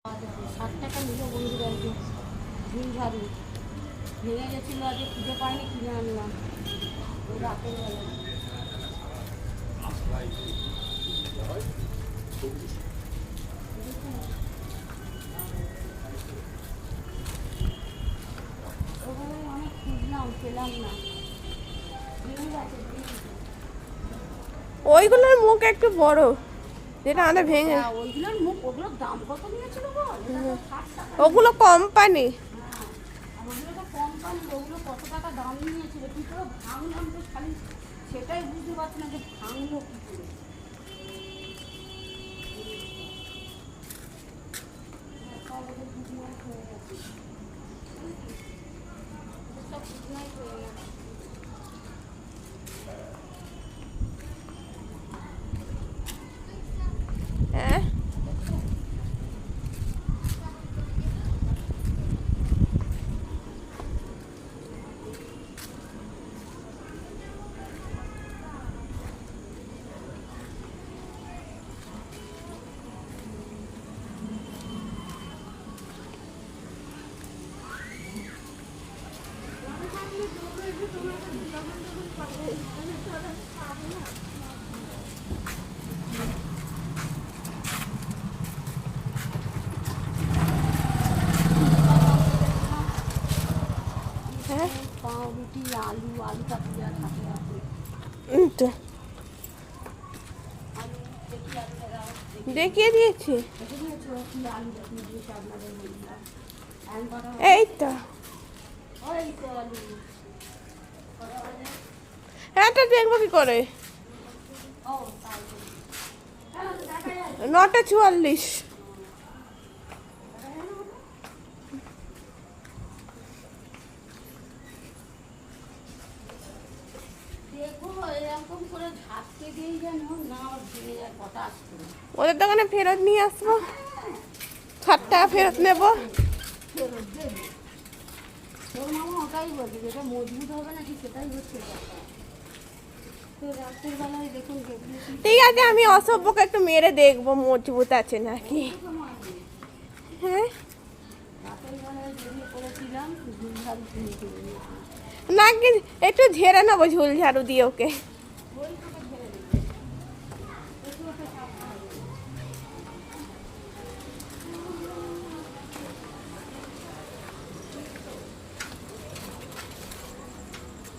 60 টাকা নিল বন্ধুরা, একটু ঝুল ঝাড়ু ভেঙে গেছিলো, আজকে খুঁজে পাইনি, কিনে আনলাম ওই রাতের বেলা। ওখানে অনেক খুঁজলাম, পেলাম না। ওইগুলোর মুখ একটু বড়, যেটা আমাদের ভেঙে। ওইগুলোর মুখ, ওগুলোর দাম কত নিয়েছিল বল? ওগুলো কোম্পানি। আর ওগুলো তো কোম্পানি, ওগুলো কত টাকা দাম নিয়েছিল, কি করে ভাঙলাম তো খালি সেটাই বুঝতে পারছি না যে ভাঙলো কি করে। সব ওদের বুঝনাই হয়ে গেছে, সব বুঝনাই হয়ে গেছে। হ্যাঁ, হ্যাঁ, পাউরুটি, আলু, আলু কাটি দেওয়া থাকে আছে। তো আলু দেখি, আলু দাও দেখিয়ে দিয়েছি। দেখে দিয়েছো কি আলু দেখিয়ে দিয়েছে আপনাদের বন্ধুরা। এই তো ওই তো আলু এটা দেখবো কি করে? ও তাই তো। 9:44। দেখো এরকম করে ঝাঁকতে দিয়েই যেন না আবার ভেঙে যায়, পটাশ করে। ওদের দোকানে ফেরত নিয়ে আসবো, 60 টাকা ফেরত নেবো। ফেরত দেবে তোর মামা, ওটাই বলছে, যেটা মজবুত হবে নাকি সেটাই হচ্ছে কথা। তো রাতের বেলায় দেখুন দেখেছি। ঠিক আছে, আমি অসভ্যকে একটু মেরে দেখবো মজবুত আছে নাকি। হ্যাঁ, রাতের বেলায় বেরিয়ে পড়েছিলাম, ঝুল ঝাড়ু কিনে কিনে নিয়েছি। নাকি একটু ঝেড়ে নেবো ঝুল ঝাড়ু দিয়ে ওকে। ওই তোকে ঝেড়ে দেবে, একটু ওকে সাবধান হবে।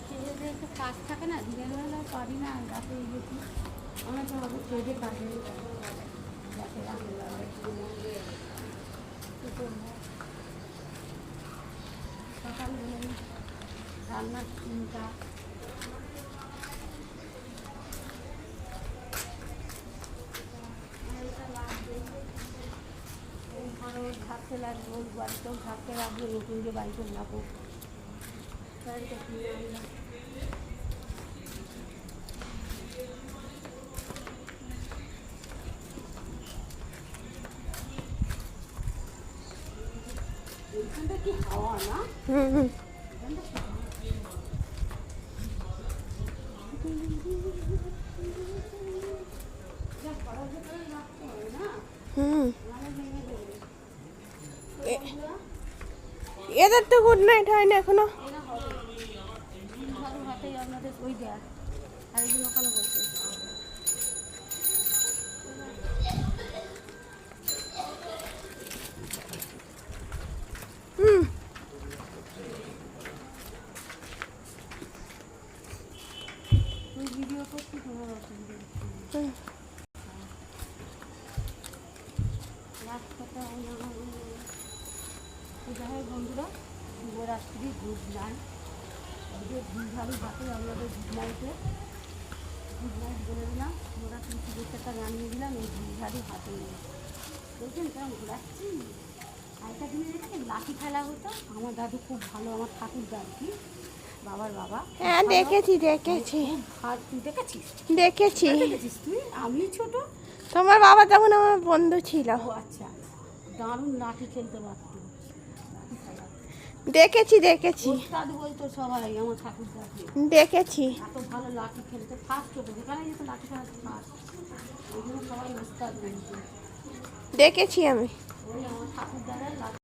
ছেলেদের একটু কাজ থাকে না, দিনের বেলা পারি না, রাতে গেছি অনেক হবে ছেলেদের কাজে রাতে রাতের বেলায় সকালবেলা রান্নার চিন্তা। আরও থাকতে লাগবে, ওই বাড়িতেও থাকতে লাগবে, নতুন যে বাড়িতে যাবো বাড়িটা কিনে আনলাম। এইখানটা কি হাওয়া না? হুম, এখানটা কি হাওয়া? যা ঘরের ভেতরেই রাখতে হবে না, হুম। নাহলে ভেঙে দেবে। এদের তো গুড নাইট হয় না এখনো। এরা হবে ঝুল ঝাড়ু হাতেই আপনাদের ওই দেয়া, আর একদিন ওখানে বসে হুম, তুই ভিডিও করছি, তোমার অসুবিধা হচ্ছে না। হুম। রাস্তাটা যাই হোক বন্ধুরা, শুভরাত্রি, গুড নাইট। ওদের ঝুল ঝাড়ু হাতে আপনাদের গুড নাইটে গুড নাইট বলে দিলাম, শুভরাত্রি শুভেচ্ছাটা জানিয়ে দিলাম এই ঝুল ঝাড়ু হাতে নিয়ে। দেখছেন কেমন ঘোরাচ্ছি। আগেকার দিনে দেখছেন লাঠি খেলা হতো, আমার দাদু খুব ভালো, আমার ঠাকুর দাদু কি বাবার বাবা। হ্যাঁ, দেখেছি দেখেছি তুই দেখেছিস? দেখেছি। দেখেছিস তুই? আমি ছোট। তোমার বাবা তখন আমার বন্ধু ছিল। ও আচ্ছা, দারুণ লাঠি খেলতে পারতো। দেখেছি দেখেছি ওস্তাদ বলতো সবাই আমার ঠাকুর দাদু, দেখেছি। এত ভালো লাঠি খেলতে, ফার্স্ট হতো, যেখানে যেত লাঠি খেলাতে ফার্স্ট, ওই জন্য সবাই ওস্তাদ বলতো। দেখেছি আমি। ওই আমার ঠাকুর দ্বারা